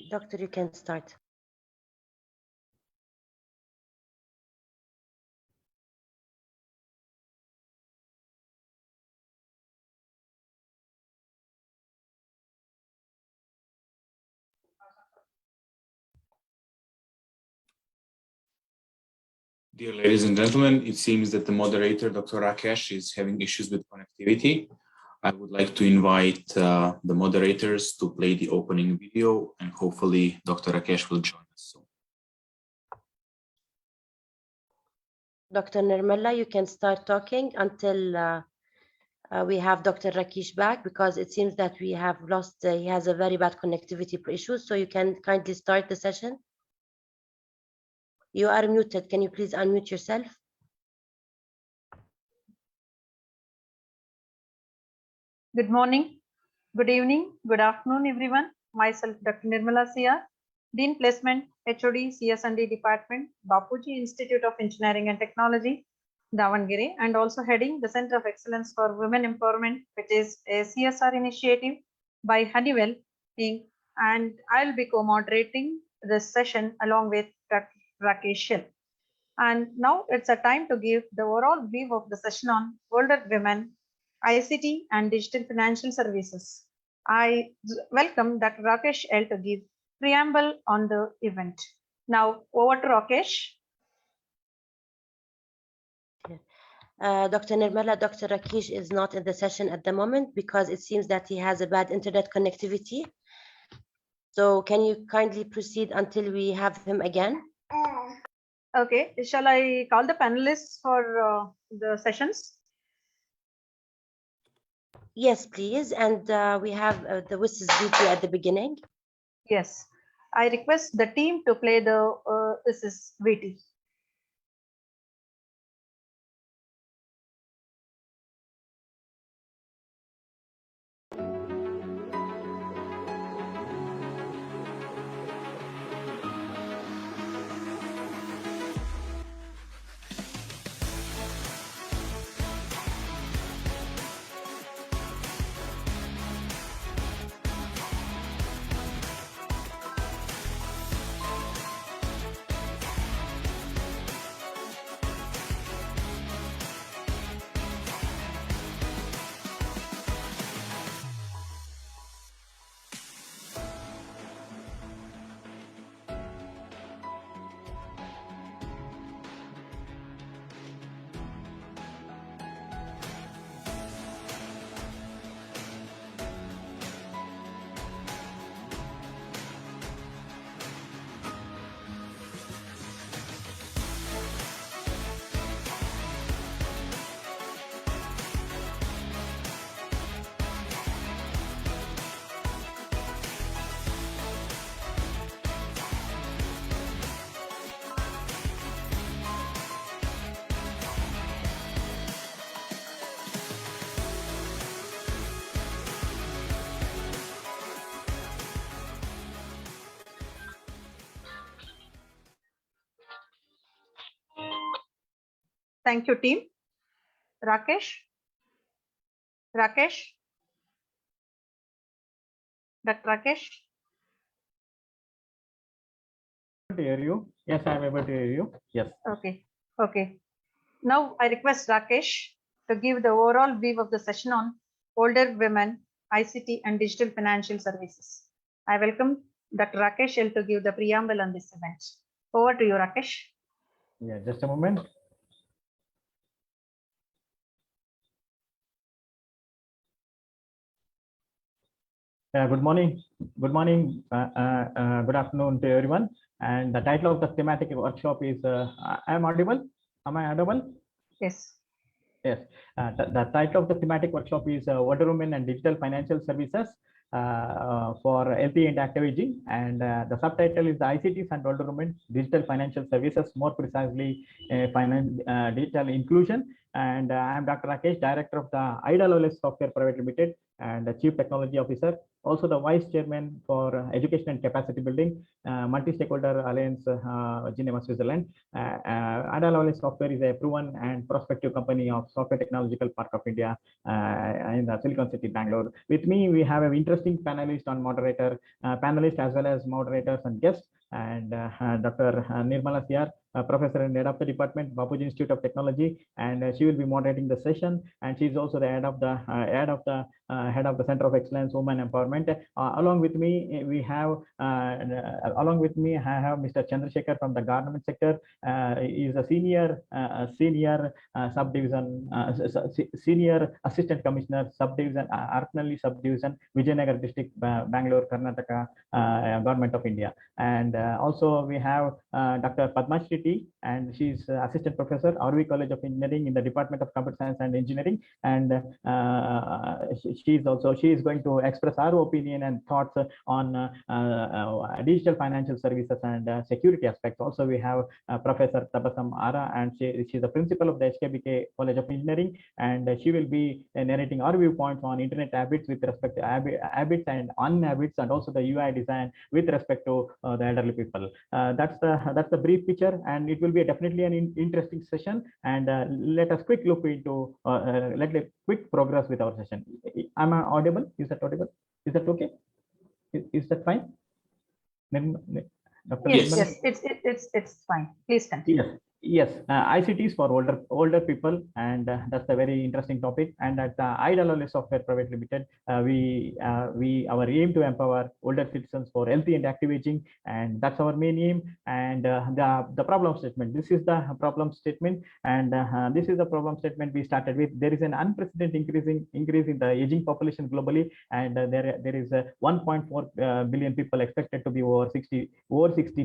Doctor, you can start. Dear ladies and gentlemen, it seems that the moderator, Dr. Rakesh, is having issues with connectivity. I would like to invite the moderators to play the opening video, and hopefully Dr. Rakesh will join us soon. Dr. Nirmala, you can start talking until we have Dr. Rakesh back, because it seems that we have lost, he has a very bad connectivity issue, so you can kindly start the session. You are muted. Can you please unmute yourself? Good morning, good evening, good afternoon, everyone. Myself, Dr. Nirmala Sia, Dean Placement, HOD, CS&D Department, Bapuji Institute of Engineering and Technology, Davangere, and also heading the Center of Excellence for Women Empowerment, which is a CSR initiative by Honeywell Inc. And I'll be co-moderating this session along with Dr. Rakesh. And now it's a time to give the overall view of the session on older women, ICT and digital financial services. I welcome Dr. Rakesh L to give preamble on the event. Now over to Rakesh. Dr. Nirmala, Dr. Rakesh is not in the session at the moment because it seems that he has a bad internet connectivity. So can you kindly proceed until we have him again? Okay, shall I call the panelists for the sessions? Yes, please. And we have the Wishes duty at the beginning. Yes, I request the team to play the Wishes VT. Thank you, team. Rakesh? Rakesh? Dr. Rakesh? To hear you. Yes, I am able to hear you. Yes. Okay. Okay. Now I request Rakesh to give the overall view of the session on older women, ICT and digital financial services. I welcome Dr. Rakesh L to give the preamble on this event. Over to you, Rakesh. Yeah, just a moment. Good morning, good afternoon to everyone. And the title of the thematic workshop is I am audible? Am I audible? Yes. Yes. The title of the thematic workshop is Older Women and Digital Financial Services for healthy and active aging. And the subtitle is the ICTs and Older Women Digital Financial Services, more precisely digital inclusion. And I am Dr. Rakesh, Director of the IDLOS Software Private Limited and the Chief Technology Officer also the vice chairman for education and capacity building, multi-stakeholder alliance, Geneva, Switzerland. Agile Software is a proven and prospective company of Software Technological Park of India in the Silicon City, Bangalore. With me, we have an interesting panelist as well as moderators and guests, and Dr. Nirmala Siyar, professor and head of the department, Bapuji Institute of Technology, and she will be moderating the session. And she is also the head of the head of the Center of Excellence Women Empowerment. Along with me, I have Mr. Chandrasekhar from the government sector. He is a senior subdivision, senior assistant commissioner, subdivision, Artnalli subdivision, Vijayanagar district, Bangalore, Karnataka, government of India. And also we have Dr. Padma Shri, and she is assistant professor, RV College of Engineering in the Department of Computer Science and Engineering. And she is going to express her opinion and thoughts on digital financial services and security aspects. Also, we have Professor Tabasam Ara, and she is the principal of the HKBK College of Engineering, and she will be narrating our viewpoints on internet habits with respect to habits and unhabits, and also the UI design with respect to the elderly people. That's the brief picture, and it will be definitely an interesting session. And let us quick look into quick progress with our session. Am I audible? Is that audible? Is that okay? Is that fine? Dr. Yes, it's fine. Please continue. Yes, ICT is for older people, and that's a very interesting topic. And at Agile Software Private Limited, our aim to empower older citizens for healthy and active aging, and that's our main aim. And the problem statement. This is the problem statement, and this is the problem statement we started with. There is an unprecedented increase in the aging population globally, and there is 1.4 billion people expected to be over 60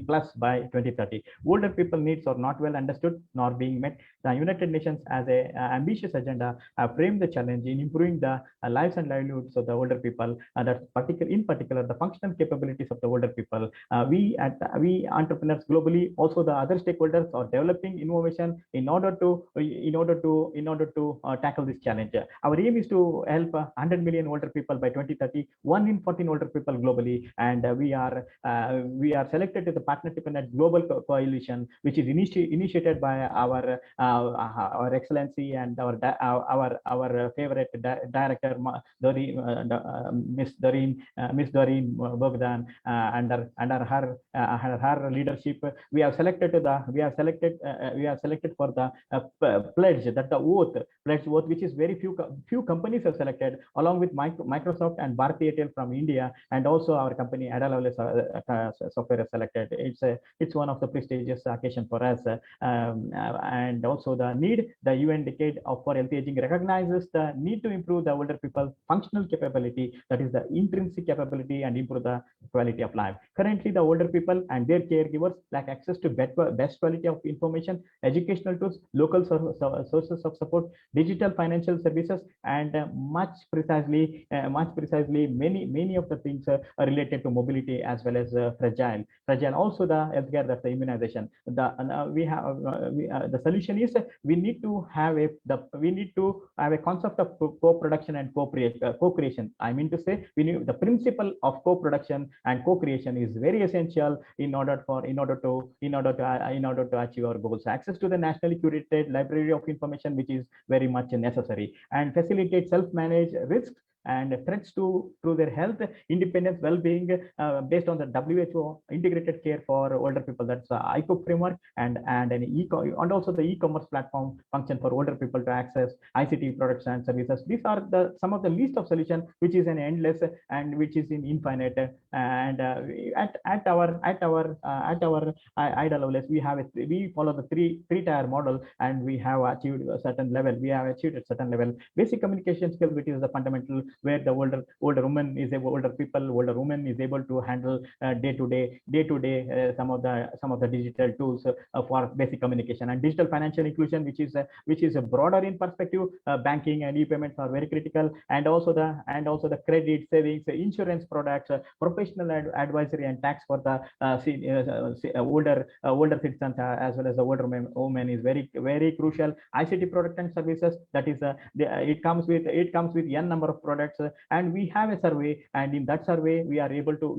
plus by 2030. Older people needs are not well understood nor being met. The United Nations, as an ambitious agenda, have framed the challenge in improving the lives and livelihoods of the older people. In particular, the functional capabilities of the older people. We entrepreneurs globally, also the other stakeholders, are developing innovation in order to tackle this challenge. Our aim is to help 100 million older people by 2030, 1 in 14 older people globally, and we are selected to the partnership in a global coalition, which is initiated by our excellency and our favorite director, Miss Doreen Bogdan. Under her leadership, we have selected for the pledge, that the oath, which is very few companies have selected, along with Microsoft and Bharti Airtel from India, and also our company Agile Software is selected. It's one of the prestigious occasion for us. And also the UN Decade for Healthy Aging recognizes the need to improve the older people's functional capability, that is the intrinsic capability, and improve the quality of life. Currently, the older people and their caregivers lack access to best quality of information, educational tools, local sources of support, digital financial services, and much precisely many of the things related to mobility as well as fragile. Also the healthcare, that's the immunization. The solution is we need to have a concept of co-production and co-creation. I mean to say, the principle of co-production and co-creation is very essential in order to achieve our goals. Access to the nationally curated library of information, which is very much necessary, and facilitate self-managed risks and threats to their health, independence, well-being, based on the WHO integrated care for older people. That's the ICO framework, and also the e-commerce platform function for older people to access ICT products and services. These are some of the list of solutions, which is an endless and which is infinite. And at our Agile, we follow the three-tier model, and we have achieved a certain level. Basic communication skill, which is the fundamental, where the older woman is older woman is able to handle day to day some of the digital tools for basic communication. And digital financial inclusion, which is broader in perspective. Banking and e-payments are very critical, and also the credit, savings, insurance products, professional advisory and tax for the older citizens as well as the older women is very, very crucial. ICT product and services, that is it comes with n number of products products, and we have a survey, and in that survey we are able to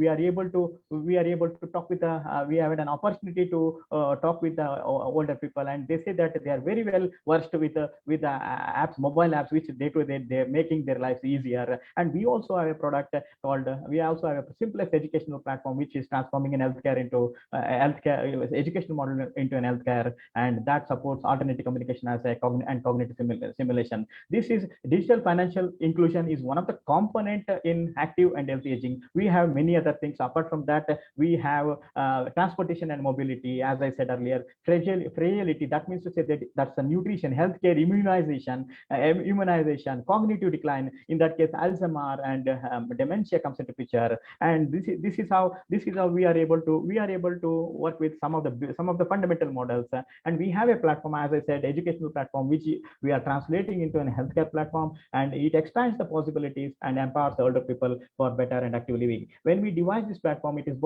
talk with we have an opportunity to talk with the older people, and they say that they are very well versed with the apps, mobile apps, which day to day they're making their lives easier. And we also have a product called we also have a simplest educational platform which is transforming an healthcare into healthcare educational model into an healthcare, and that supports alternative communication as a cognitive simulation. This is digital financial inclusion is one of the component in active and healthy aging. We have many other things. Apart from that, we have transportation and mobility, as I said earlier, fragility. That means to say that that's the nutrition, healthcare, immunization, cognitive decline. In that case, Alzheimer and dementia comes into picture. And this is how we are able to work with some of the fundamental models. And we have a platform, as I said, educational platform, which we are translating into a healthcare platform, and it expands the possibilities and empowers the older people for better and active living. When we devise this platform, it is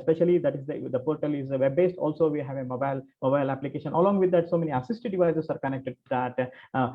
especially that is the portal is web-based. Also, we have a mobile application. Along with that, so many assistive devices are connected to that.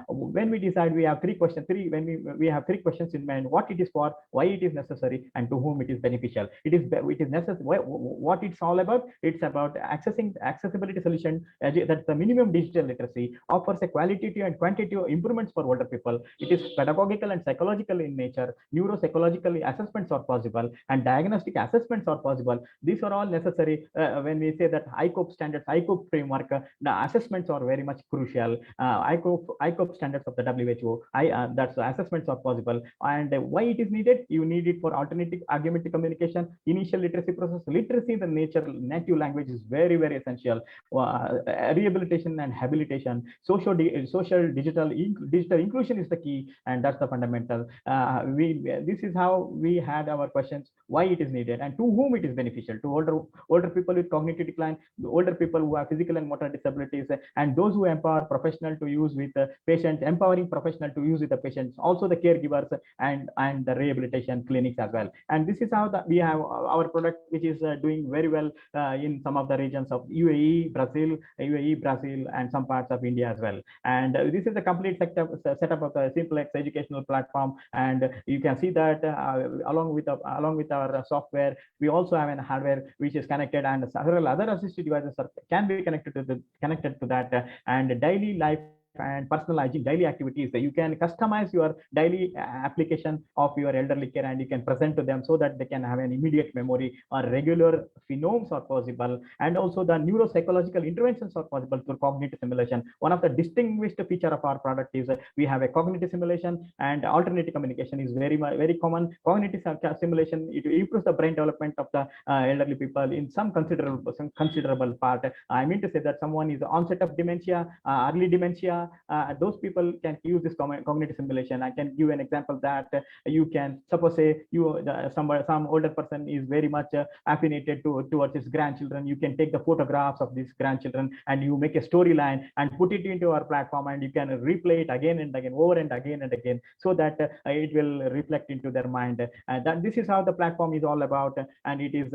When we decide, we have three questions in mind: what it is for, why it is necessary, and to whom it is beneficial. It is necessary. What it's all about? It's about accessibility solution. That's the minimum digital literacy, offers a qualitative and quantitative improvements for older people. It is pedagogical and psychological in nature. Neuropsychological assessments are possible, and diagnostic assessments are possible. These are all necessary when we say that ICOP standards, ICOP framework. The assessments are very much crucial. ICOP standards of the WHO. That's assessments are possible. And why it is needed? You need it for alternative argumentative communication, initial literacy process. Literacy in the native language is very, very essential. Rehabilitation and habilitation, social digital inclusion is the key, and that's the fundamental. This is how we had our questions: why it is needed, and to whom it is beneficial. To older people with cognitive decline, older people who have physical and motor disabilities, and those who empower professional to use with patients, empowering professional to use with the patients, also the caregivers and the rehabilitation clinics as well. And this is how we have our product, which is doing very well in some of the regions of UAE, Brazil, and some parts of India as well. And this is a complete setup of the simplex educational platform. And you can see that along with our software, we also have a hardware which is connected, and several other assistive devices can be connected to that. And daily life and personalizing daily activities, you can customize your daily application of your elderly care, and you can present to them so that they can have an immediate memory, or regular phenomes are possible, and also the neuropsychological interventions are possible through cognitive simulation. One of the distinguished feature of our product is we have a cognitive simulation, and alternative communication is very common. Cognitive simulation, it improves the brain development of the elderly people in some considerable part. I mean to say that someone is onset of dementia, early dementia, those people can use this cognitive simulation. I can give an example that you can suppose say some older person is very much affiliated towards his grandchildren. You can take the photographs of these grandchildren, and you make a storyline and put it into our platform, and you can replay it again and again, over and again, so that it will reflect into their mind. That this is how the platform is all about, and it is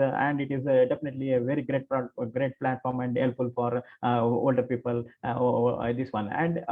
definitely a very great platform and helpful for older people. This one. And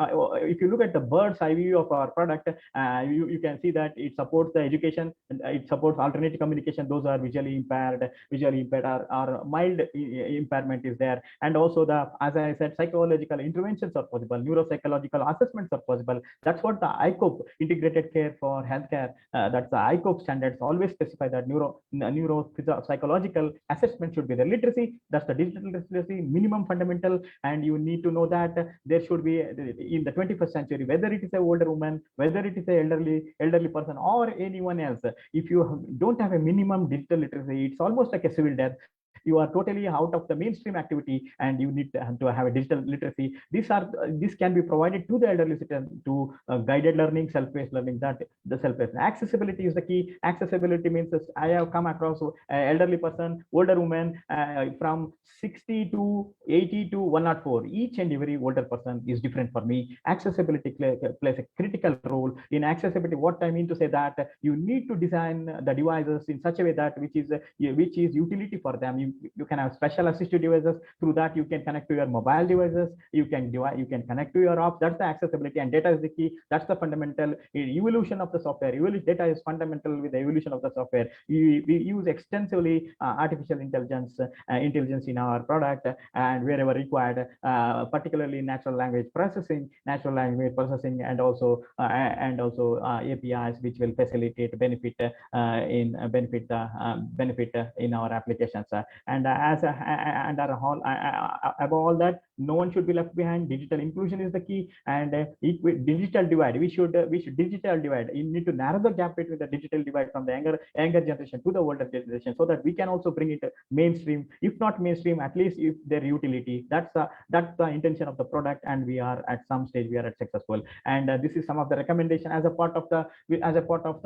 if you look at the bird's eye view of our product, you can see that it supports the education, it supports alternative communication. Those are visually impaired or mild impairment is there, and also as I said, psychological interventions are possible, neuropsychological assessments are possible. That's what the ICOP integrated care for healthcare. That's the ICOP standards always specify that neuropsychological assessment should be the literacy. That's the digital literacy minimum fundamental, and you need to know that there should be in the 21st century, whether it is an older woman, whether it is an elderly person, or anyone else, if you don't have a minimum digital literacy, it's almost like a civil death. You are totally out of the mainstream activity, and you need to have a digital literacy. This can be provided to the elderly citizen to guided learning, self-paced learning. That the self-paced accessibility is the key. Accessibility means I have come across an elderly person, older woman, from 60 to 80 to 104. Each and every older person is different for me. Accessibility plays a critical role in accessibility. What I mean to say that you need to design the devices in such a way that which is utility for them. you can have special assistive devices. Through that, you can connect to your mobile devices. You can connect to your apps. That's the accessibility, and data is the key. That's the fundamental evolution of the software. Data is fundamental with the evolution of the software. We use extensively artificial intelligence in our product, and wherever required, particularly natural language processing, and also APIs, which will facilitate benefit in our applications. And above all that, no one should be left behind. Digital inclusion is the key, and digital divide. We should digital divide. You need to narrow the gap between the digital divide from the younger generation to the older generation, so that we can also bring it mainstream. If not mainstream, at least if their utility. That's the intention of the product, and we are at some stage successful. And this is some of the recommendation as a part of the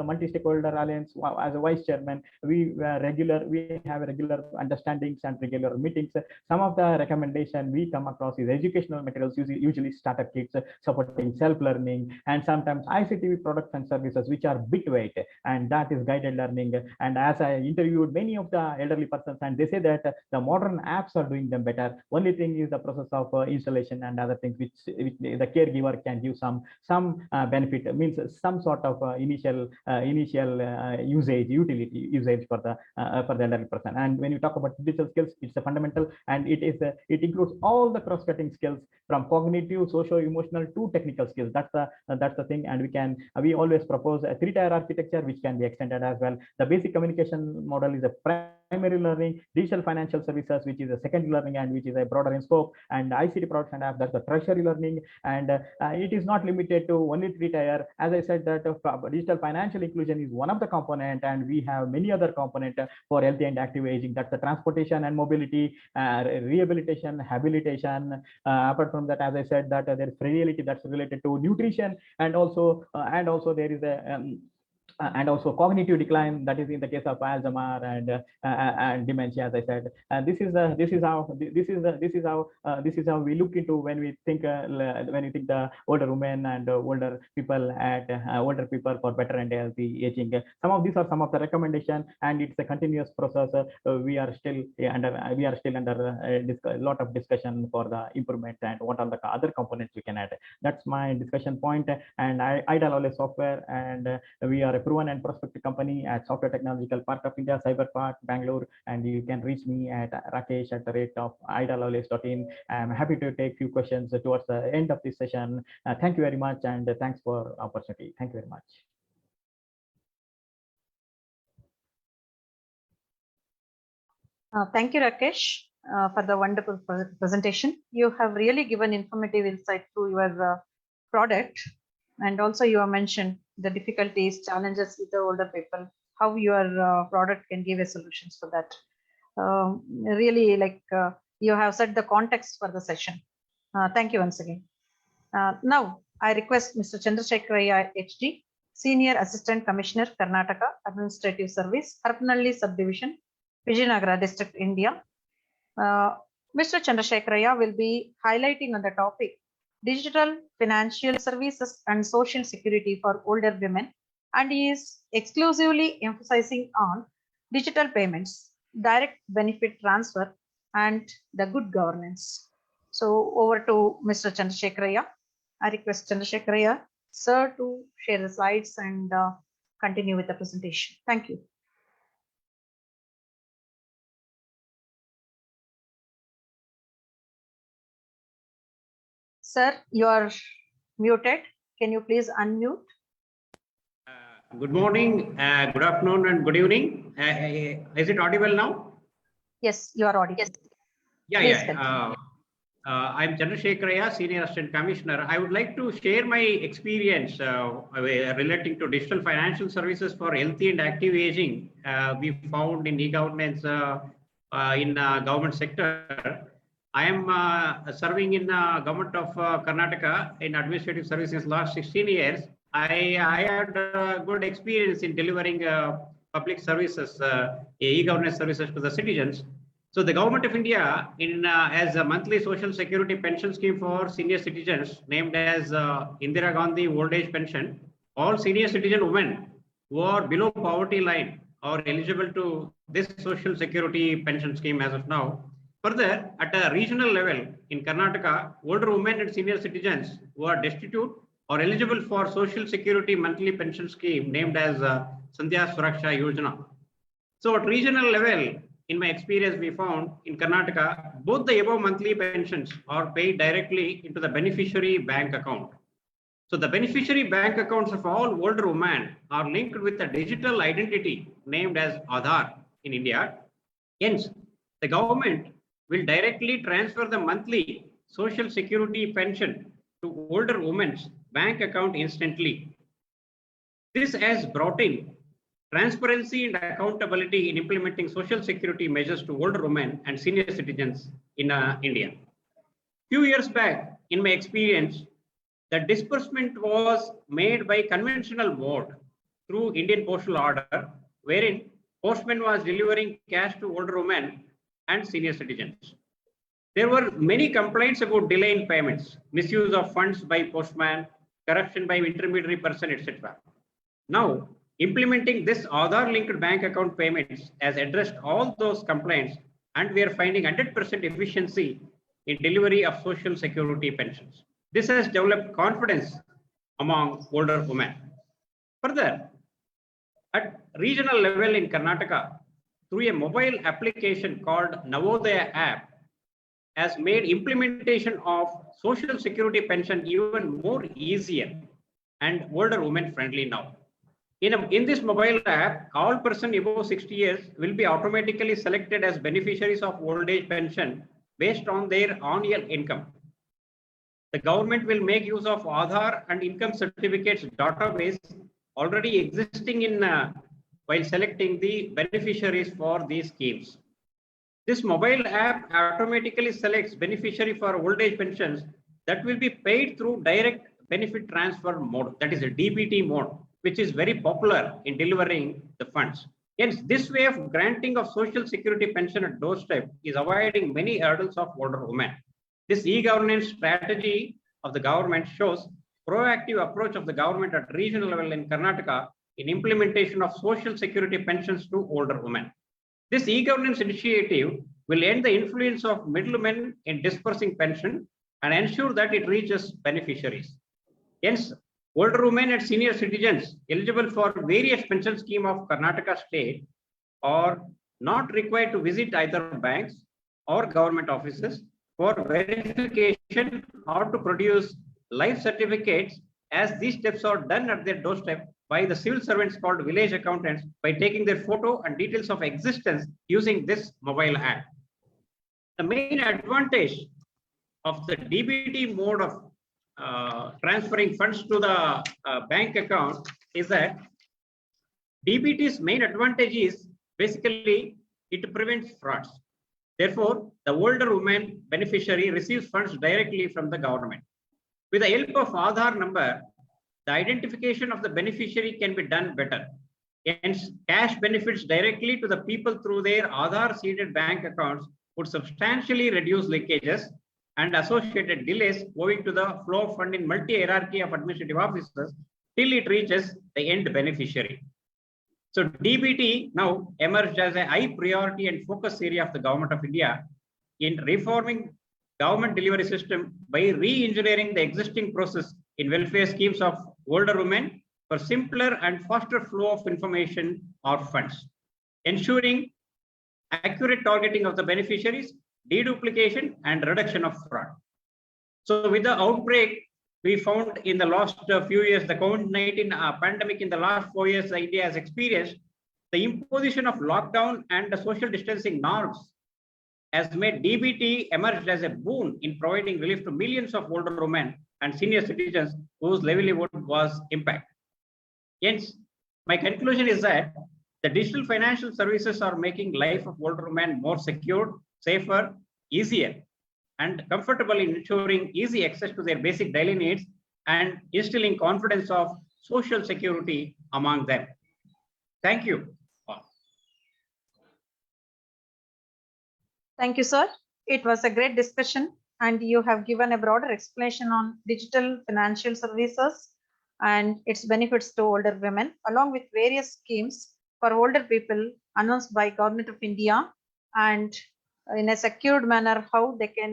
multi-stakeholder alliance. As a vice chairman, we have regular understandings and regular meetings. Some of the recommendation we come across is educational materials, usually starter kits supporting self-learning, and sometimes ICT products and services which are bit weight, and that is guided learning. And as I interviewed many of the elderly persons, and they say that the modern apps are doing them better. Only thing is the process of installation and other things which the caregiver can give some benefit, means some sort of initial usage for the elderly person. And when you talk about digital skills, it's a fundamental, and it includes all the cross-cutting skills from cognitive, socio-emotional to technical skills. That's the thing. And we always propose a 3-tier architecture which can be extended as well. The basic communication model is a primary learning, digital financial services, which is a secondary learning and which is a broader in scope, and ICT products and apps, that's the tertiary learning. And it is not limited to only 3-tier. As I said, that digital financial inclusion is one of the component, and we have many other components for healthy and active aging. That's the transportation and mobility, rehabilitation, habilitation. Apart from that, as I said, that there is reality that's related to nutrition, and also there is and also cognitive decline, that is in the case of Alzheimer and dementia, as I said. And this is how we look into when we think the older women and older people for better and healthy aging. Some of these are some of the recommendation, and it's a continuous process. We are still under a lot of discussion for the improvement and what are the other components we can add. That's my discussion point. And IDAL software, and we are a proven and prospective company at Software Technological Park of India, Cyber Park, Bangalore. And you can reach me at rakesh@idalawless.in. I'm happy to take few questions towards the end of this session. Thank you very much, and thanks for opportunity. Thank you very much. Thank you, Rakesh, for the wonderful presentation. You have really given informative insight to your product, and also you have mentioned the difficulties, challenges with the older people, how your product can give a solutions for that. Really, you have set the context for the session. Thank you once again. Now, I request Mr. Chandrasekharaya HD, Senior Assistant Commissioner, Karnataka Administrative Service, Harpanalli Subdivision, Vizianagara District, India. Mr. Chandrasekharaya will be highlighting on the topic digital financial services and social security for older women, and he is exclusively emphasizing on digital payments, direct benefit transfer, and the good governance. So over to Mr. Chandrasekharaya. I request Chandrasekharaya sir to share the slides and continue with the presentation. Thank you. Sir, you are muted. Can you please unmute? Good morning, good afternoon, and good evening. Is it audible now? Yes, you are audible. Yes. I'm Chandrasekharaya, Senior Assistant Commissioner. I would like to share my experience relating to digital financial services for healthy and active aging. We found in e-governance in government sector. I am serving in government of Karnataka in administrative services last 16 years. I had good experience in delivering public services, e-governance services to the citizens. So the government of India has a monthly social security pension scheme for senior citizens named as Indira Gandhi Old Age Pension. All senior citizen women who are below poverty line are eligible to this social security pension scheme as of now. Further, at a regional level in Karnataka, older women and senior citizens who are destitute are eligible for social security monthly pension scheme named as Sandhya Suraksha Yojana. So at regional level, in my experience, we found in Karnataka, both the above monthly pensions are paid directly into the beneficiary bank account. So the beneficiary bank accounts of all older women are linked with a digital identity named as Aadhaar in India. Hence, the government will directly transfer the monthly social security pension to older women's bank account instantly. This has brought in transparency and accountability in implementing social security measures to older women and senior citizens in India. Few years back, in my experience, the disbursement was made by conventional mode through Indian postal order, wherein postman was delivering cash to older women and senior citizens. There were many complaints about delay in payments, misuse of funds by postman, corruption by intermediary person, etc. Now, implementing this Aadhaar-linked bank account payments has addressed all those complaints, and we are finding 100% efficiency in delivery of social security pensions. This has developed confidence among older women. Further, at regional level in Karnataka, through a mobile application called Navodaya app, has made implementation of social security pension even more easier and older women friendly now. In this mobile app, all persons above 60 years will be automatically selected as beneficiaries of old age pension based on their annual income. The government will make use of Aadhaar and income certificates database already existing in while selecting the beneficiaries for these schemes. This mobile app automatically selects beneficiary for old age pensions that will be paid through direct benefit transfer mode, that is a DBT mode, which is very popular in delivering the funds. Hence, this way of granting of social security pension at doorstep is avoiding many hurdles of older women. This e-governance strategy of the government shows proactive approach of the government at regional level in Karnataka in implementation of social security pensions to older women. This e-governance initiative will end the influence of middlemen in dispersing pension and ensure that it reaches beneficiaries. Hence, older women and senior citizens eligible for various pension scheme of Karnataka state are not required to visit either banks or government offices for verification or to produce life certificates, as these steps are done at their doorstep by the civil servants called village accountants by taking their photo and details of existence using this mobile app. The main advantage of the DBT mode of transferring funds to the bank account is that DBT's main advantage is basically it prevents frauds. Therefore, the older woman beneficiary receives funds directly from the government. With the help of Aadhaar number, the identification of the beneficiary can be done better. Hence, cash benefits directly to the people through their Aadhaar seeded bank accounts would substantially reduce leakages and associated delays owing to the flow of fund in multi-hierarchy of administrative officers till it reaches the end beneficiary. So DBT now emerged as a high priority and focus area of the Government of India in reforming government delivery system by re-engineering the existing process in welfare schemes of older women for simpler and faster flow of information or funds, ensuring accurate targeting of the beneficiaries, deduplication and reduction of fraud. So with the outbreak, we found in the last few years, the COVID-19 pandemic in the last 4 years, India has experienced the imposition of lockdown and the social distancing norms has made DBT emerged as a boon in providing relief to millions of older women and senior citizens whose livelihood was impacted. Hence, my conclusion is that the digital financial services are making life of older women more secure, safer, easier, and comfortable in ensuring easy access to their basic daily needs and instilling confidence of social security among them. Thank you. Thank you, sir. It was a great discussion, and you have given a broader explanation on digital financial services and its benefits to older women, along with various schemes for older people announced by Government of India, and in a secured manner how they can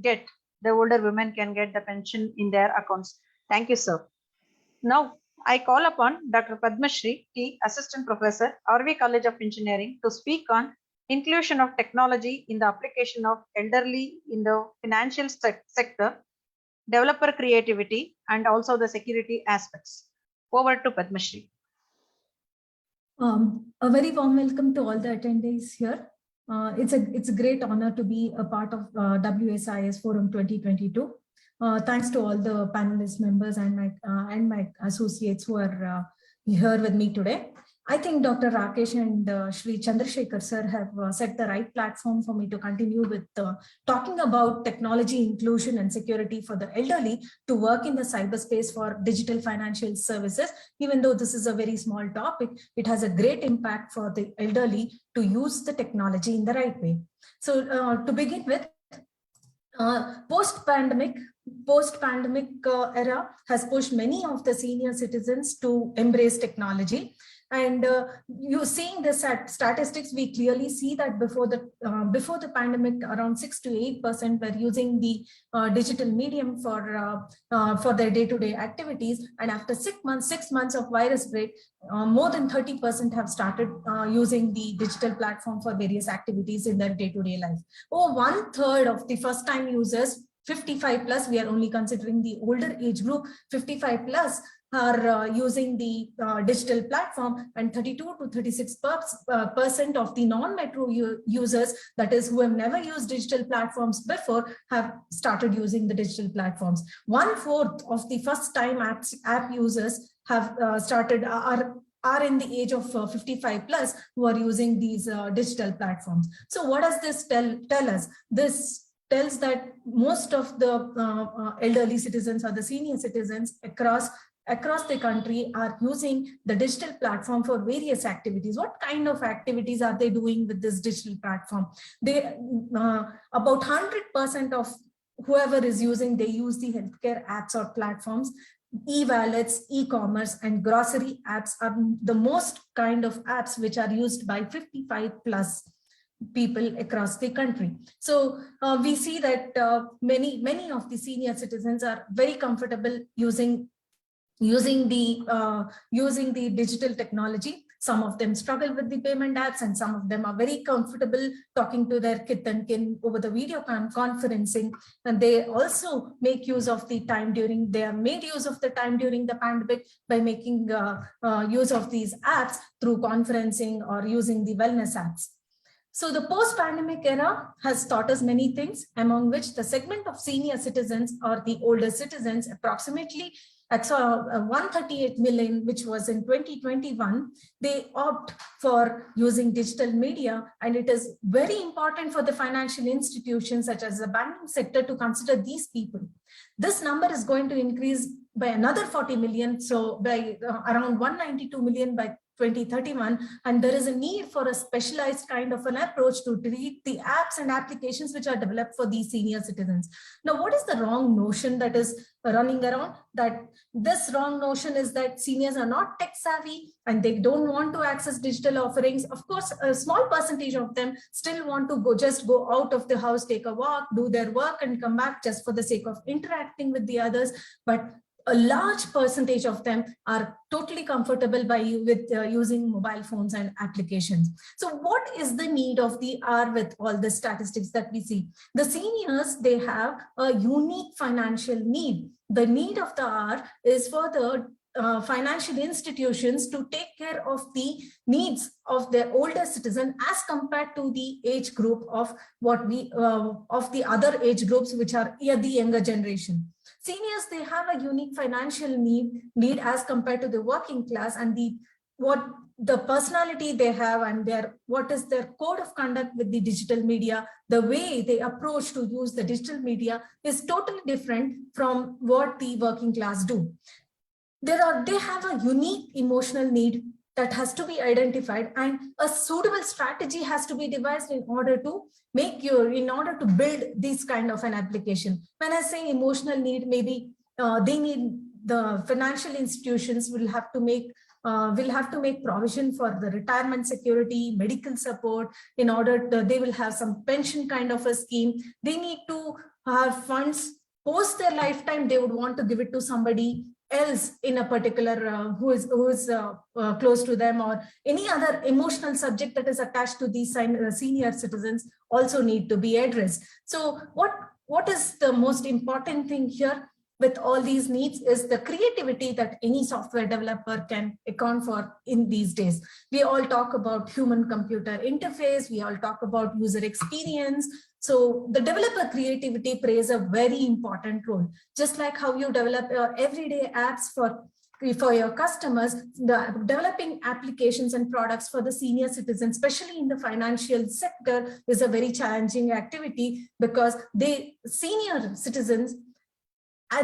get, the older women can get the pension in their accounts. Thank you, sir. Now I call upon Dr. Padmashri T, Assistant Professor, RV College of Engineering, to speak on inclusion of technology in the application of elderly in the financial sector, developer creativity, and also the security aspects. Over to Padmashri. A very warm welcome to all the attendees here. It's a great honor to be a part of WSIS Forum 2022. Thanks to all the panelist members and my associates who are here with me today. I think Dr. Rakesh and Shri Chandrasekhar sir have set the right platform for me to continue with talking about technology inclusion and security for the elderly to work in the cyberspace for digital financial services. Even though this is a very small topic, it has a great impact for the elderly to use the technology in the right way. So to begin with, post-pandemic era has pushed many of the senior citizens to embrace technology. And you seeing the statistics, we clearly see that before the pandemic, around 6 to 8% were using the digital medium for their day-to-day activities. And after 6 months of virus break, more than 30% have started using the digital platform for various activities in their day-to-day life. Over 1/3 of the first-time users, 55 plus, we are only considering the older age group, 55 plus, are using the digital platform, and 32 to 36% of the non-metro users, that is who have never used digital platforms before, have started using the digital platforms. 1/4 of the first-time app users have are in the age of 55 plus who are using these digital platforms. So what does this tell us? This tells that most of the elderly citizens or the senior citizens across the country are using the digital platform for various activities. What kind of activities are they doing with this digital platform? They about 100% of whoever is using, they use the healthcare apps or platforms. E-wallets, e-commerce, and grocery apps are the most kind of apps which are used by 55 plus people across the country. So we see that many of the senior citizens are very comfortable using the digital technology. Some of them struggle with the payment apps, and some of them are very comfortable talking to their kith and kin over the video conferencing. And they also make use of the time during, they have made use of the time during the pandemic by making use of these apps through conferencing or using the wellness apps. So the post-pandemic era has taught us many things, among which the segment of senior citizens or the older citizens, approximately 138 million, which was in 2021, they opt for using digital media. And it is very important for the financial institutions such as the banking sector to consider these people. This number is going to increase by another 40 million, so by around 192 million by 2031, and there is a need for a specialized kind of an approach to treat the apps and applications which are developed for these senior citizens. Now, what is the wrong notion that is running around? That this wrong notion is that seniors are not tech savvy and they don't want to access digital offerings. Of course, a small percentage of them still want to go out of the house, take a walk, do their work and come back just for the sake of interacting with the others. But a large percentage of them are totally comfortable with using mobile phones and applications. So what is the need of the hour with all the statistics that we see? The seniors, they have a unique financial need. The need of the hour is for the financial institutions to take care of the needs of their older citizen as compared to the age group of of the other age groups, which are the younger generation. Seniors, they have a unique financial need as compared to the working class, and what the personality they have and what is their code of conduct with the digital media, the way they approach to use the digital media is totally different from what the working class do. They have a unique emotional need that has to be identified, and a suitable strategy has to be devised in order to build this kind of an application. When I say emotional need, maybe the financial institutions will have to make will have to make provision for the retirement security, medical support, in order to, they will have some pension kind of a scheme. They need to have funds post their lifetime. They would want to give it to somebody else in a particular who is close to them, or any other emotional subject that is attached to these senior citizens also need to be addressed. So what is the most important thing here with all these needs is the creativity that any software developer can account for in these days. We all talk about human-computer interface, we all talk about user experience. So the developer creativity plays a very important role. Just like how you develop everyday apps for your customers, the developing applications and products for the senior citizens, especially in the financial sector, is a very challenging activity, because senior citizens,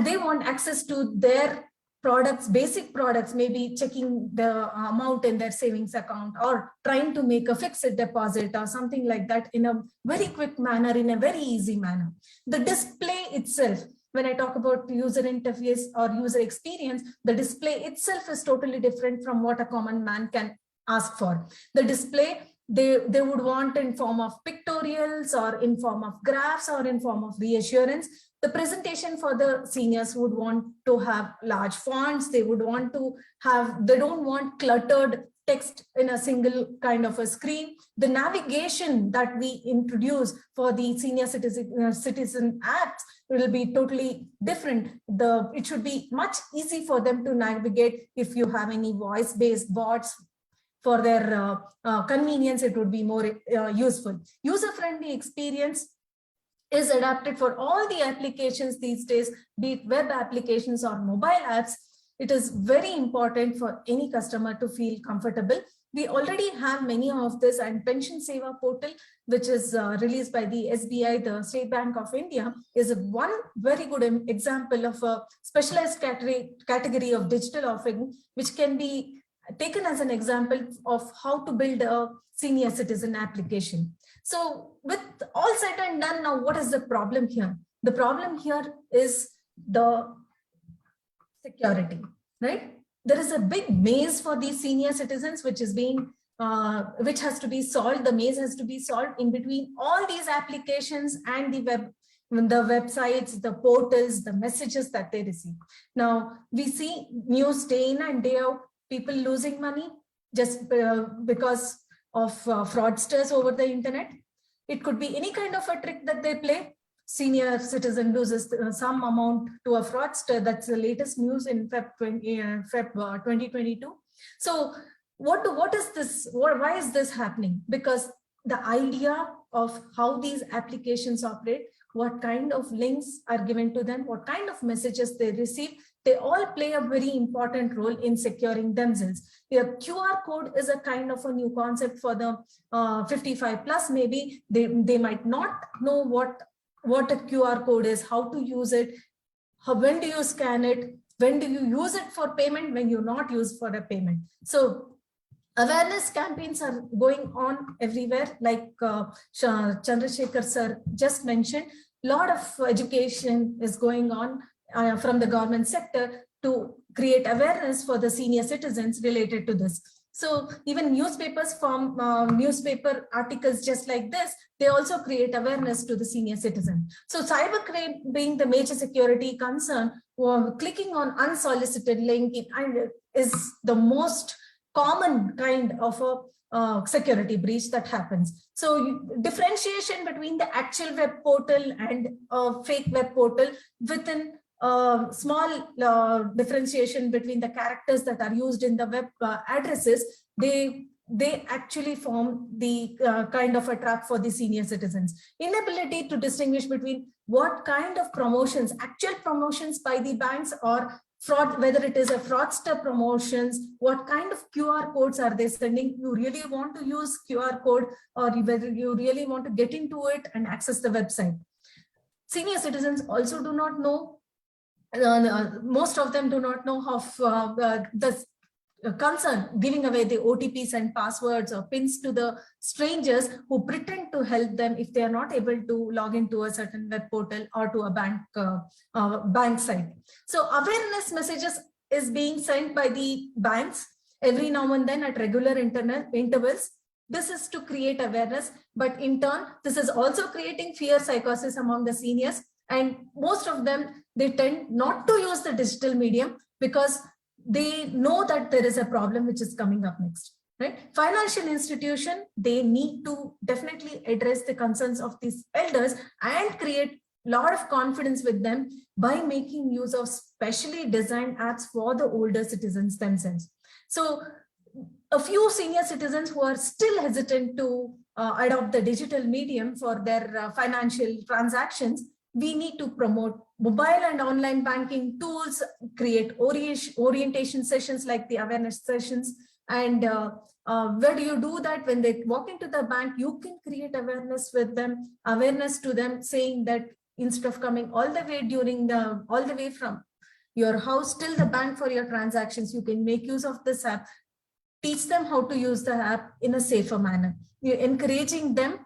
they want access to their products, basic products, maybe checking the amount in their savings account, or trying to make a fixed deposit or something like that in a very quick manner, in a very easy manner. The display itself, when I talk about user interface or user experience, the display itself is totally different from what a common man can ask for. The display, they would want in form of pictorials, or in form of graphs, or in form of reassurance. The presentation for the seniors would want to have large fonts. They would want to have, they don't want cluttered text in a single kind of a screen. The navigation that we introduce for the senior citizen apps will be totally different. It should be much easy for them to navigate. If you have any voice-based bots for their convenience, it would be more useful. User-friendly experience is adapted for all the applications these days, be it web applications or mobile apps. It is very important for any customer to feel comfortable. We already have many of this, and Pension Seva portal, which is released by the SBI, the State Bank of India, is one very good example of a specialized category of digital offering, which can be taken as an example of how to build a senior citizen application. So with all said and done, now what is the problem here? The problem here is the security, right? There is a big maze for these senior citizens, which is being, which has to be solved. The maze has to be solved in between all these applications and the websites, the portals, the messages that they receive. Now we see news day in and day out, people losing money just because of fraudsters over the internet. It could be any kind of a trick that they play. Senior citizen loses some amount to a fraudster. That's the latest news in Feb 2022. So what is this? Why is this happening? Because the idea of how these applications operate, what kind of links are given to them, what kind of messages they receive, they all play a very important role in securing themselves. The QR code is a kind of a new concept for the 55 plus. Maybe they might not know what a QR code is, how to use it, when do you scan it, when do you use it for payment, when you not use for a payment. So awareness campaigns are going on everywhere, like Chandrasekhar sir just mentioned. A lot of education is going on from the government sector to create awareness for the senior citizens related to this. So even newspapers from newspaper articles just like this, they also create awareness to the senior citizen. So cybercrime being the major security concern, clicking on unsolicited link is the most common kind of a security breach that happens. So differentiation between the actual web portal and a fake web portal, within small differentiation between the characters that are used in the web addresses, they actually form the kind of a trap for the senior citizens. Inability to distinguish between what kind of promotions, actual promotions by the banks, or fraud, whether it is a fraudster promotions, what kind of QR codes are they sending? You really want to use QR code, or whether you really want to get into it and access the website. Senior citizens also do not know, most of them do not know how the concern giving away the OTPs and passwords or pins to the strangers who pretend to help them if they are not able to log into a certain web portal or to a bank site. So awareness messages is being sent by the banks. every now and then at regular intervals. This is to create awareness, but in turn, this is also creating fear psychosis among the seniors. And most of them, they tend not to use the digital medium because they know that there is a problem which is coming up next. Right? Financial institution, they need to definitely address the concerns of these elders and create a lot of confidence with them by making use of specially designed apps for the older citizens themselves. So a few senior citizens who are still hesitant to adopt the digital medium for their financial transactions, we need to promote mobile and online banking tools, create orientation sessions like the awareness sessions. And where do you do that? When they walk into the bank, you can create awareness with them, awareness to them, saying that instead of coming all the way from your house till the bank for your transactions, you can make use of this app. Teach them how to use the app in a safer manner. You're encouraging them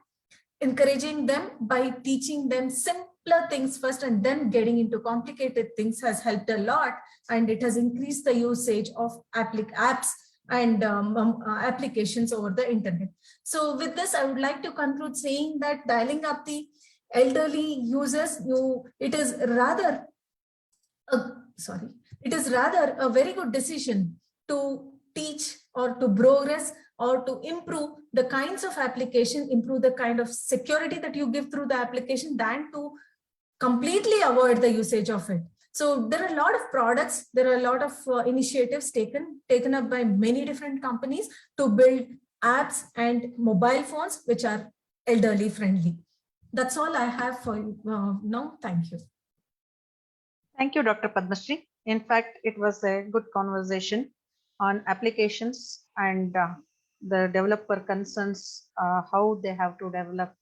by teaching them simpler things first and then getting into complicated things has helped a lot, and it has increased the usage of apps and applications over the internet. So with this, I would like to conclude saying that dialing up the elderly users, it is rather a very good decision to teach or to progress or to improve the kinds of application, improve the kind of security that you give through the application than to completely avoid the usage of it. So there are a lot of products, there are a lot of initiatives taken up by many different companies to build apps and mobile phones which are elderly friendly. That's all I have for you now. Thank you. Thank you, Dr. Padmasree. In fact, it was a good conversation on applications and the developer concerns, how they have to develop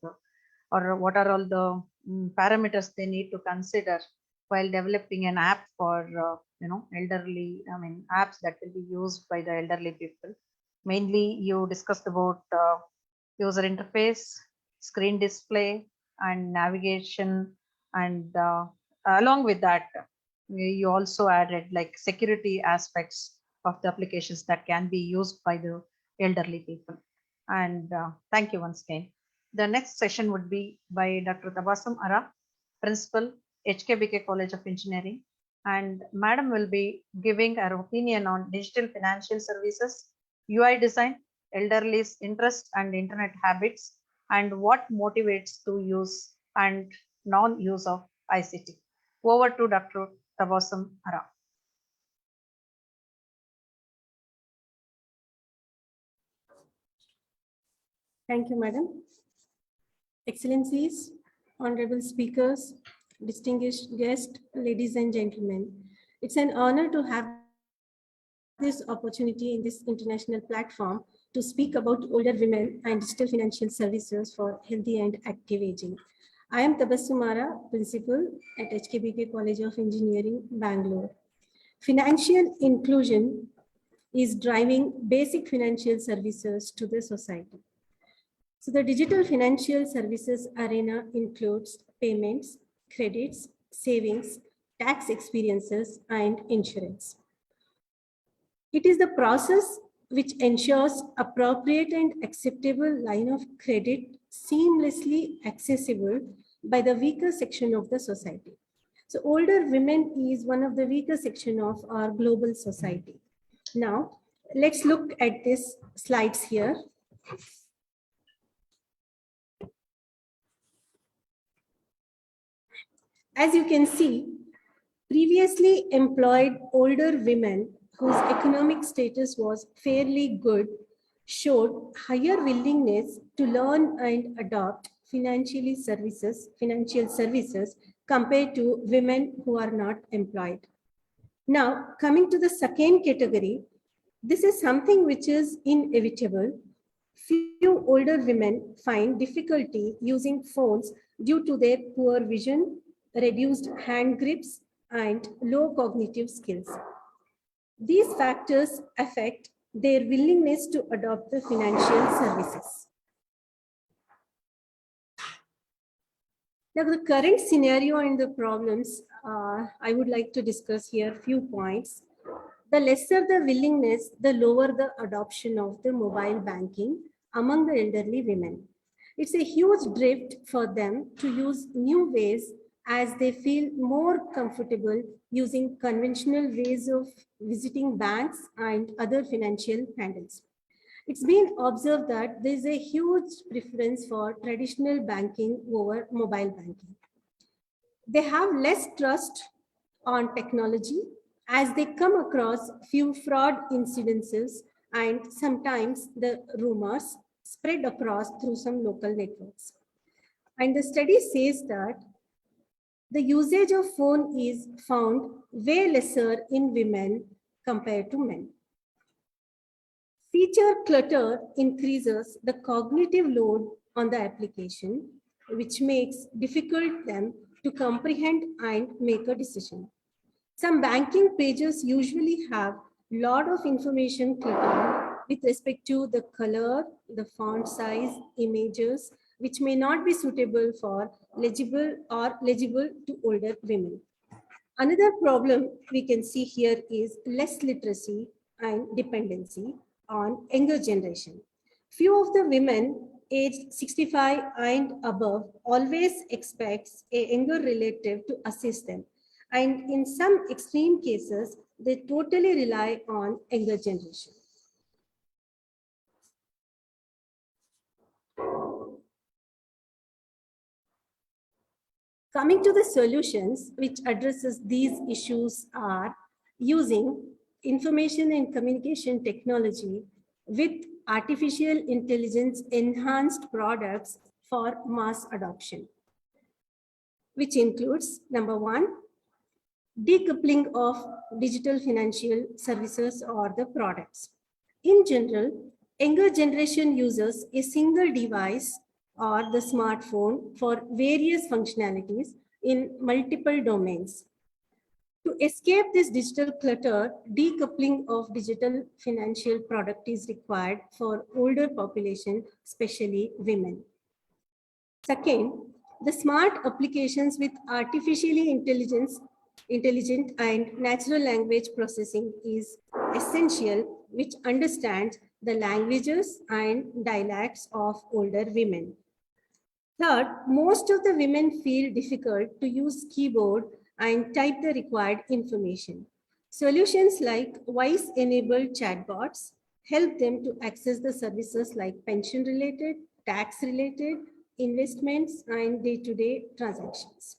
or what are all the parameters they need to consider while developing an app for elderly, apps that will be used by the elderly people. Mainly you discussed about user interface, screen display and navigation, and along with that you also added like security aspects of the applications that can be used by the elderly people. And thank you once again. The next session would be by Dr. Tabassum Ara, Principal, HKBK College of Engineering, and Madam will be giving her opinion on digital financial services, UI design, elderly's interest and internet habits, and what motivates to use and non-use of ICT. Over to Dr. Tabassum Ara. Thank you, Madam. Excellencies, honorable speakers, distinguished guests, ladies and gentlemen. It's an honor to have this opportunity in this international platform to speak about older women and digital financial services for healthy and active aging. I am Tabassum Ara, Principal at HKBK College of Engineering, Bangalore. Financial inclusion is driving basic financial services to the society. So the digital financial services arena includes payments, credits, savings, tax experiences, and insurance. It is the process which ensures appropriate and acceptable line of credit seamlessly accessible by the weaker section of the society. So older women is one of the weaker section of our global society. Now, let's look at these slides here. As you can see, previously employed older women whose economic status was fairly good showed higher willingness to learn and adopt financial services compared to women who are not employed. Now, coming to the second category, this is something which is inevitable. Few older women find difficulty using phones due to their poor vision, reduced hand grips, and low cognitive skills. These factors affect their willingness to adopt the financial services. Now, the current scenario and the problems, I would like to discuss here few points. The lesser the willingness, the lower the adoption of the mobile banking among the elderly women. It's a huge drift for them to use new ways as they feel more comfortable using conventional ways of visiting banks and other financial handles. It's been observed that there's a huge preference for traditional banking over mobile banking. They have less trust on technology as they come across few fraud incidences and sometimes the rumors spread across through some local networks. And the study says that the usage of phone is found way lesser in women compared to men. Feature clutter increases the cognitive load on the application, which makes difficult them to comprehend and make a decision. Some banking pages usually have a lot of information clutter with respect to the color, the font size, images, which may not be suitable for legible to older women. Another problem we can see here is less literacy and dependency on younger generation. Few of the women aged 65 and above always expects a younger relative to assist them. And in some extreme cases, they totally rely on younger generation. Coming to the solutions which addresses these issues are using information and communication technology with artificial intelligence enhanced products for mass adoption, which includes number one, decoupling of digital financial services or the products. In general, younger generation uses a single device or the smartphone for various functionalities in multiple domains. To escape this digital clutter, decoupling of digital financial product is required for older population, especially women. Second, the smart applications with artificially intelligent and natural language processing is essential, which understands the languages and dialects of older women. Third, most of the women feel difficult to use keyboard and type the required information. Solutions like voice-enabled chatbots help them to access the services like pension-related, tax-related, investments, and day-to-day transactions.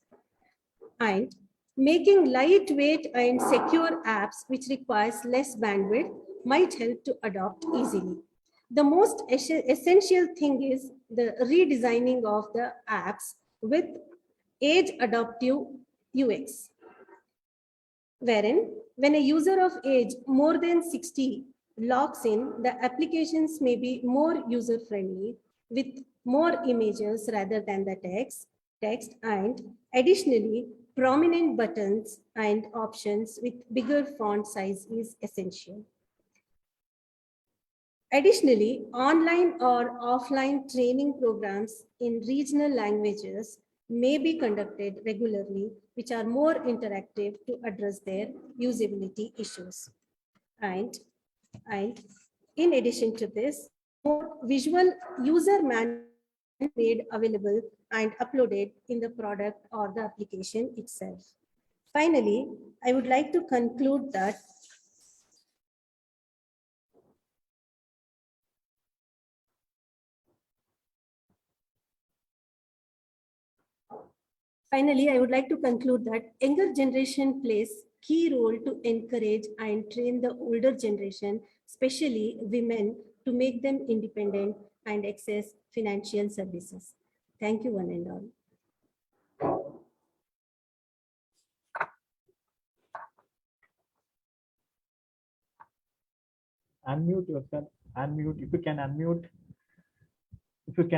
And making lightweight and secure apps which requires less bandwidth might help to adopt easily. The most essential thing is the redesigning of the apps with age adaptive UX, wherein when a user of age more than 60 logs in, the applications may be more user-friendly with more images rather than the text, and additionally, prominent buttons and options with bigger font size is essential. Additionally, online or offline training programs in regional languages may be conducted regularly, which are more interactive to address their usability issues. And in addition to this, more visual user manual made available and uploaded in the product or the application itself. Finally, I would like to conclude that younger generation plays key role to encourage and train the older generation, especially women, to make them independent and access financial services. Thank you, one and all. Unmute yourself. Unmute. If you can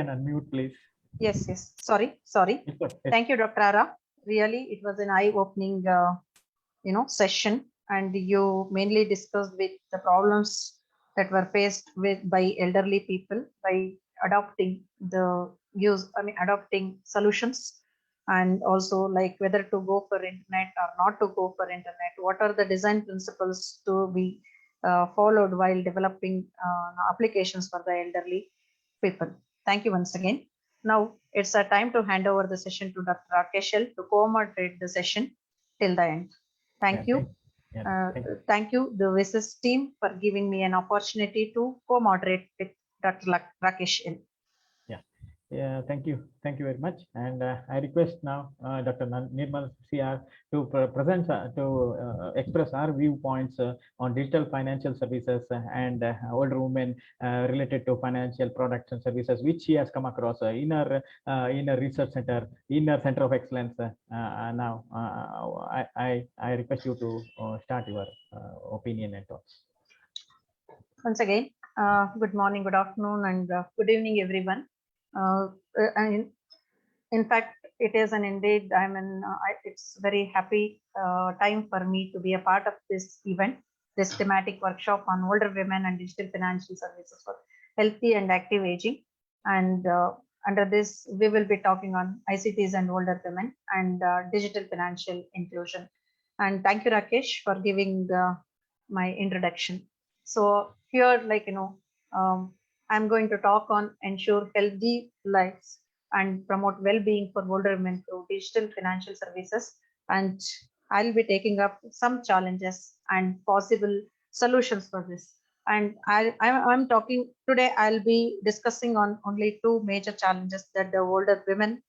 unmute, please. Yes. Sorry. Yes. Thank you, Dr. Ara. Really, it was an eye-opening, session, and you mainly discussed with the problems that were faced by elderly people by adopting adopting solutions and also like whether to go for internet or not to go for internet. What are the design principles to be followed while developing applications for the elderly people. Thank you once again. Now it's a time to hand over the session to Dr. Rakesh to co-moderate the session till the end. Thank you. Thank you, the VISIS team, for giving me an opportunity to co-moderate with Dr. Rakesh. Yeah, thank you very much. And I request now Dr. Nirmal CR to present, express our viewpoints on digital financial services and older women related to financial products and services, which she has come across in her research center, in her center of excellence. Now, I request you to start your opinion and thoughts. Once again, good morning, good afternoon, and good evening, everyone. In fact, it is an indeed, it's very happy time for me to be a part of this event, this thematic workshop on older women and digital financial services for healthy and active aging. And under this, we will be talking on ICTs and older women and digital financial inclusion. And thank you, Rakesh, for giving my introduction. So here, I'm going to talk on ensure healthy lives and promote well-being for older women through digital financial services. And I'll be taking up some challenges and possible solutions for this. And I'm talking today, I'll be discussing on only two major challenges that the older women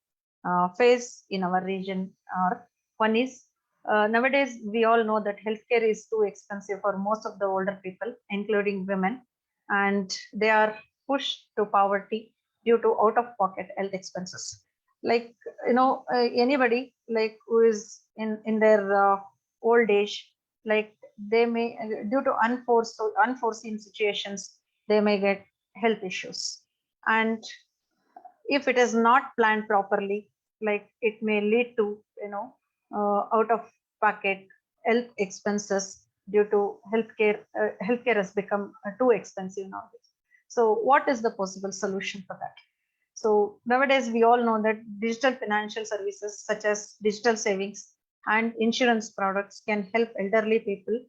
face in our region. One is nowadays, we all know that healthcare is too expensive for most of the older people, including women, and they are pushed to poverty due to out-of-pocket health expenses. Like, anybody like who is in their old age, like they may, due to unforeseen situations, they may get health issues. And if it is not planned properly, like it may lead to, out-of-pocket health expenses due to healthcare. Healthcare has become too expensive nowadays. So what is the possible solution for that? So nowadays, we all know that digital financial services such as digital savings and insurance products can help elderly people,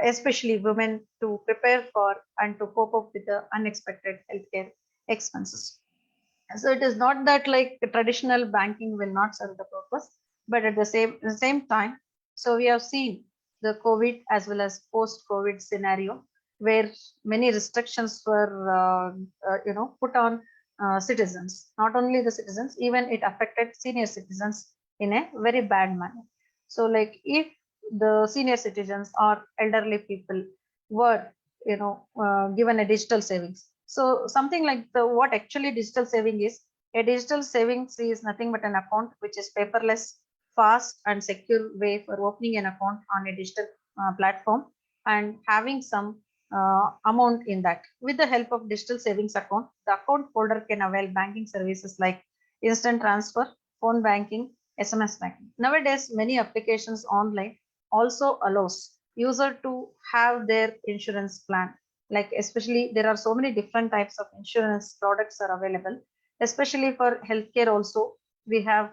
especially women, to prepare for and to cope up with the unexpected healthcare expenses. So it is not that like traditional banking will not serve the purpose, but at the same time, so we have seen the COVID as well as post-COVID scenario where many restrictions were, put on citizens. Not only the citizens, even it affected senior citizens in a very bad manner. So, like if the senior citizens or elderly people were, given a digital savings. So something like what actually digital saving is. A digital savings is nothing but an account which is paperless, fast and secure way for opening an account on a digital platform and having some amount in that. With the help of digital savings account, the account holder can avail banking services like instant transfer, phone banking, SMS banking. Nowadays, many applications online also allows user to have their insurance plan. Like especially there are so many different types of insurance products are available, especially for healthcare also we have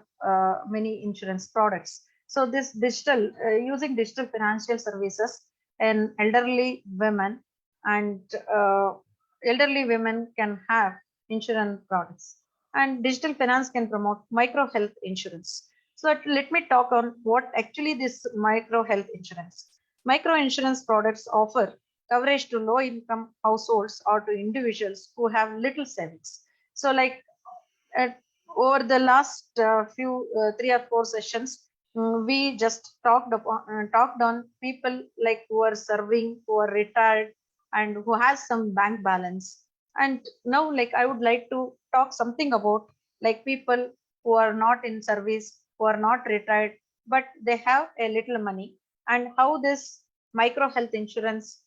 many insurance products. So this digital using digital financial services and elderly women can have insurance products, and digital finance can promote micro health insurance. So let me talk on what actually this micro health insurance. Micro insurance products offer coverage to low income households or to individuals who have little savings. So like over the last few 3 or 4 sessions, we just talked on people like who are serving, who are retired, and who has some bank balance. And now, like I would like to talk something about like people who are not in service, who are not retired, but they have a little money, and how this micro health insurance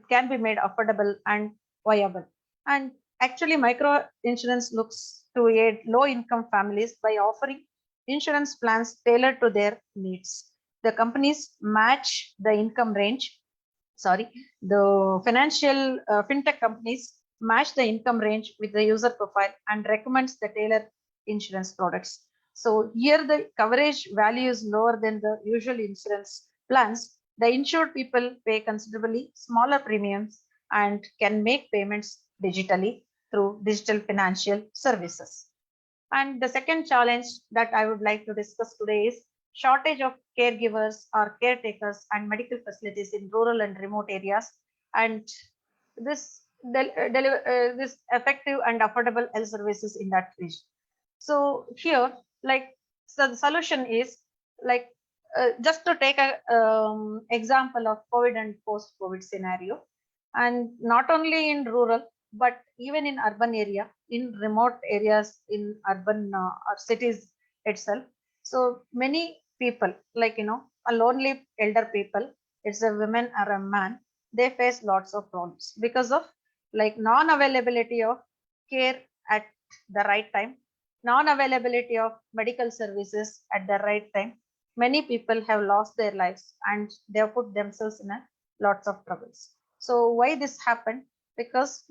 can be made affordable and viable. And actually, micro insurance looks to aid low income families by offering insurance plans tailored to their needs. The companies match the income range. The financial fintech companies match the income range with the user profile and recommends the tailored insurance products. So here the coverage value is lower than the usual insurance plans. The insured people pay considerably smaller premiums and can make payments digitally through digital financial services. And the second challenge that I would like to discuss today is shortage of caregivers or caretakers and medical facilities in rural and remote areas, and this this effective and affordable health services in that region. So here, so the solution is just to take a example of COVID and post-COVID scenario, and not only in rural but even in urban area, in remote areas, in urban or cities itself. So many people, a lonely elder people, it's a woman or a man, they face lots of problems because of non-availability of care at the right time, non-availability of medical services at the right time. Many people have lost their lives and they have put themselves in a lots of troubles. So why this happened? Because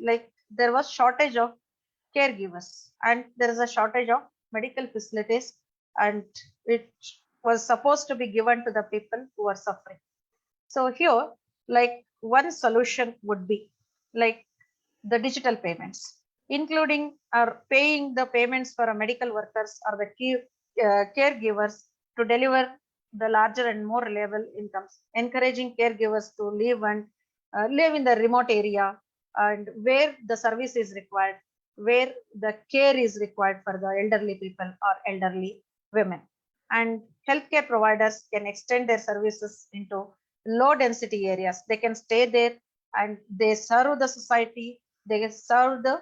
there was shortage of caregivers and there is a shortage of medical facilities, and it was supposed to be given to the people who are suffering. So here, one solution would be the digital payments, including or paying the payments for medical workers or the caregivers to deliver the larger and more reliable incomes, encouraging caregivers to live in the remote area and where the service is required, where the care is required for the elderly people or elderly women. And healthcare providers can extend their services into low density areas. They can stay there and they serve the society, they serve the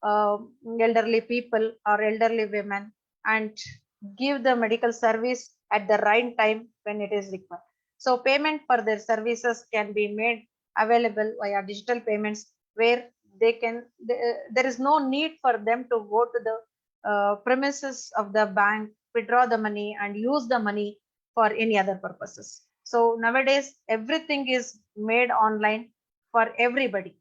elderly people or elderly women and give the medical service at the right time when it is required. So payment for their services can be made available via digital payments, where there is no need for them to go to the premises of the bank, withdraw the money and use the money for any other purposes. So nowadays everything is made online for everybody.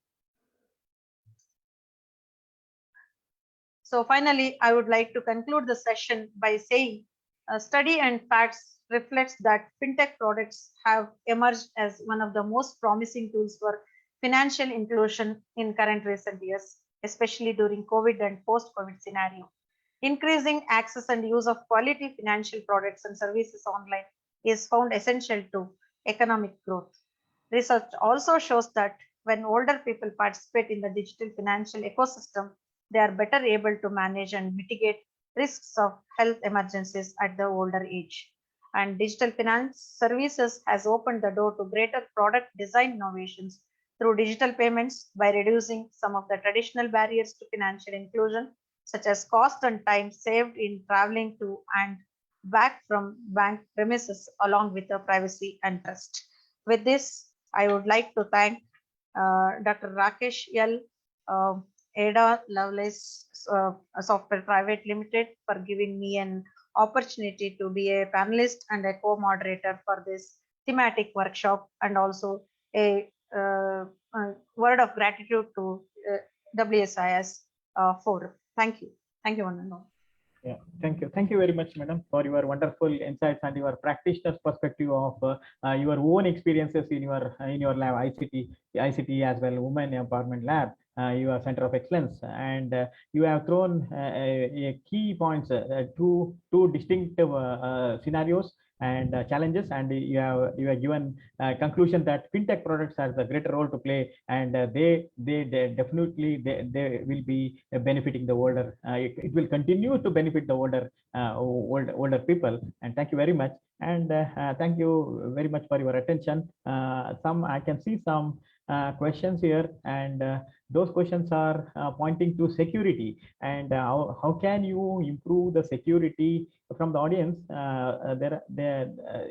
So finally, I would like to conclude the session by saying a study and facts reflects that fintech products have emerged as one of the most promising tools for financial inclusion in current recent years, especially during COVID and post-COVID scenario. Increasing access and use of quality financial products and services online is found essential to economic growth. Research also shows that when older people participate in the digital financial ecosystem, they are better able to manage and mitigate risks of health emergencies at the older age. And digital finance services has opened the door to greater product design innovations through digital payments by reducing some of the traditional barriers to financial inclusion, such as cost and time saved in traveling to and back from bank premises, along with the privacy and trust. With this, I would like to thank Dr. Rakesh L. Ada Lovelace Software Private Limited for giving me an opportunity to be a panelist and a co-moderator for this thematic workshop, and also a word of gratitude to WSIS forum. Thank you. Thank you, one and all. Yeah, thank you. Thank you very much, madam, for your wonderful insights and your practitioner's perspective of your own experiences in your lab, ICT as well, Women Empowerment Lab, your Center of Excellence, and you have thrown a key points, two distinctive scenarios and challenges, and you have given conclusion that fintech products has a greater role to play, and they definitely they will be benefiting the older. It will continue to benefit the older people. And thank you very much, and thank you very much for your attention. I can see some questions here, and those questions are pointing to security, and how can you improve the security from the audience?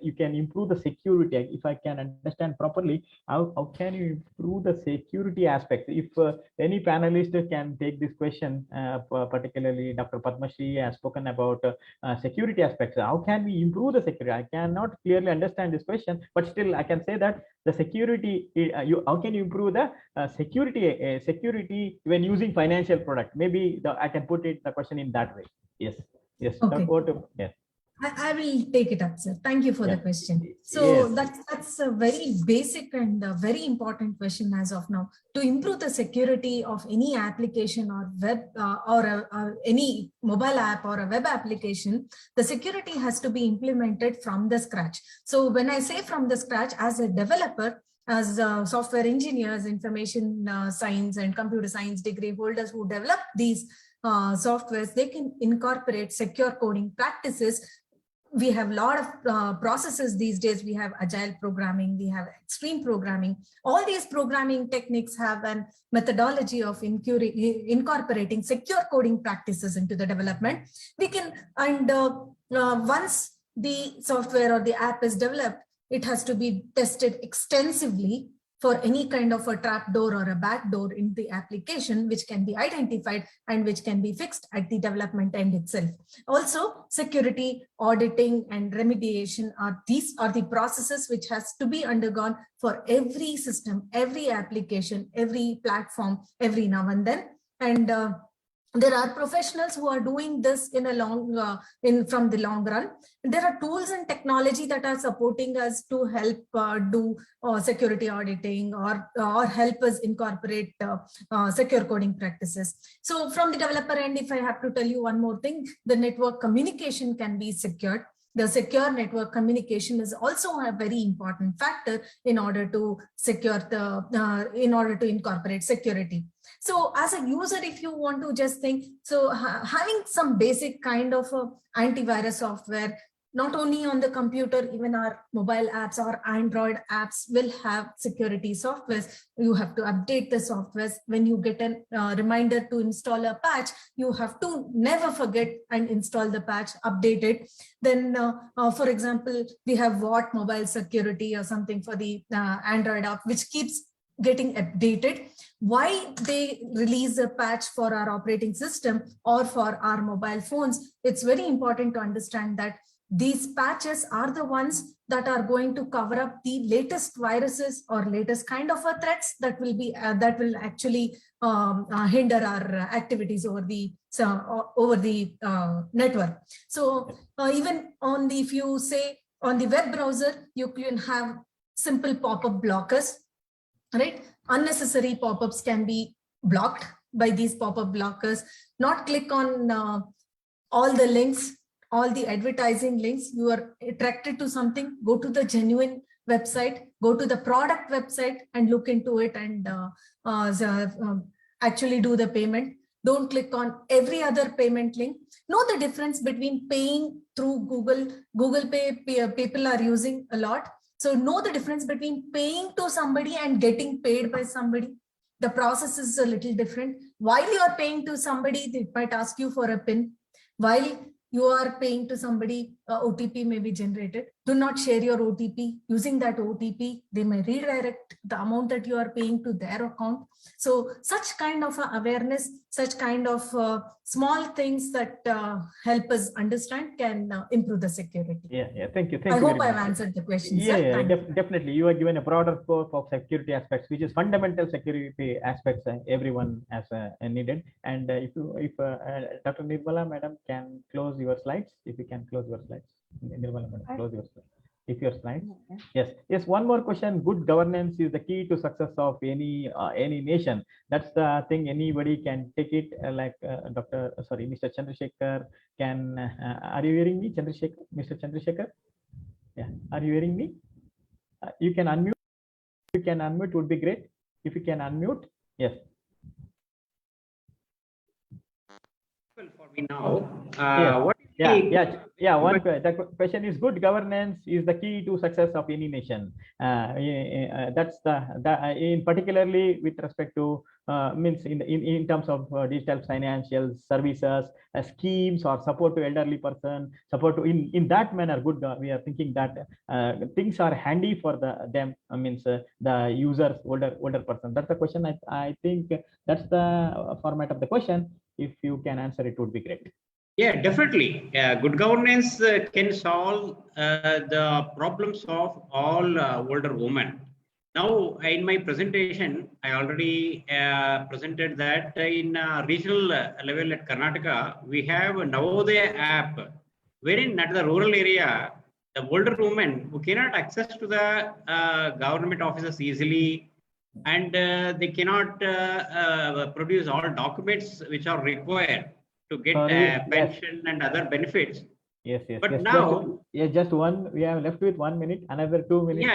You can improve the security, if I can understand properly. How can you improve the security aspects? If any panelist can take this question, particularly Dr. Padmashri has spoken about security aspects. How can we improve the security? I cannot clearly understand this question, but still I can say that the security, how can you improve the security when using financial product? Maybe I can put the question in that way. Yes. Yes. Okay. Yes. I will take it up, sir. Thank you for the question. So that's a very basic and a very important question as of now. To improve the security of any application or web or any mobile app or a web application, the security has to be implemented from the scratch. So when I say from the scratch, as a developer, as software engineers, information science and computer science degree holders who develop these softwares, they can incorporate secure coding practices. We have a lot of processes these days. We have agile programming, we have extreme programming. All these programming techniques have a methodology of incorporating secure coding practices into the development. We can, and once the software or the app is developed, it has to be tested extensively for any kind of a trapdoor or a backdoor in the application, which can be identified and which can be fixed at the development end itself. Also, security, auditing, and remediation are the processes which has to be undergone for every system, every application, every platform, every now and then. And there are professionals who are doing this in from the long run. There are tools and technology that are supporting us to help do security auditing or help us incorporate secure coding practices. So from the developer end, if I have to tell you one more thing, the network communication can be secured. The secure network communication is also a very important factor in order to secure in order to incorporate security. So as a user, if you want to just think, so having some basic kind of antivirus software, not only on the computer, even our mobile apps or Android apps will have security softwares. You have to update the softwares. When you get a reminder to install a patch, you have to never forget and install the patch, update it. Then, for example, we have mobile security or something for the Android app, which keeps getting updated. Why they release a patch for our operating system or for our mobile phones? It's very important to understand that these patches are the ones that are going to cover up the latest viruses or latest kind of threats that will be that will actually hinder our activities over the network. So even on the, if you say on the web browser, you can have simple pop-up blockers, right? Unnecessary pop-ups can be blocked by these pop-up blockers. Not click on all the links, all the advertising links. You are attracted to something, go to the genuine website, go to the product website and look into it and actually do the payment. Don't click on every other payment link. Know the difference between paying through Google Pay, people are using a lot. So know the difference between paying to somebody and getting paid by somebody. The process is a little different. While you are paying to somebody, they might ask you for a PIN. While you are paying to somebody, OTP may be generated. Do not share your OTP. Using that OTP, they may redirect the amount that you are paying to their account. So such kind of awareness, such kind of small things that help us understand can improve the security. Yeah. Thank you. I hope I've answered the question. Definitely. You are given a broader scope of security aspects, which is fundamental security aspects everyone has needed. And if Dr. Nirmala, madam, can close your slides, if you can close your slides. Nirmala, madam, close your slides. If your slides. Yes. One more question. Good governance is the key to success of any nation. That's the thing. Anybody can take it. Like Mr. Chandrasekhar can. Are you hearing me, Chandrasekhar? Mr. Chandrasekhar? Yeah. Are you hearing me? You can unmute. If you can unmute, would be great. If you can unmute, yes. For me now. The question is, good governance is the key to success of any nation. That's in particularly with respect to means in terms of digital financial services, schemes or support to elderly person, support to in that manner. Good, we are thinking that things are handy for them. Means the users, older person. That's the question. I think that's the format of the question. If you can answer it, would be great. Yeah, definitely. Good governance can solve the problems of all older women. Now, in my presentation, I already presented that in regional level at Karnataka, we have a Navodaya app, wherein at the rural area, the older women who cannot access to the government offices easily, and they cannot produce all documents which are required to get pension and other benefits. Yes. But now, just one. We have left with 1 minute. Another 2 minutes.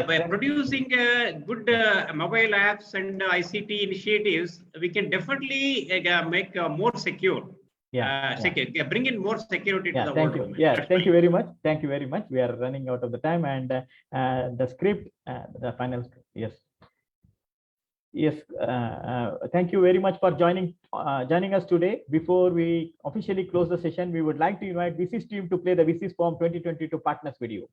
By producing good mobile apps and ICT initiatives, we can definitely make more secure. Bring in more security to the thank world. you. Thank you very much. Thank you very much. We are running out of the time, and the script, the final script. Yes. Thank you very much for joining us today. Before we officially close the session, we would like to invite VC's team to play the VC's Form 2022 Partners video.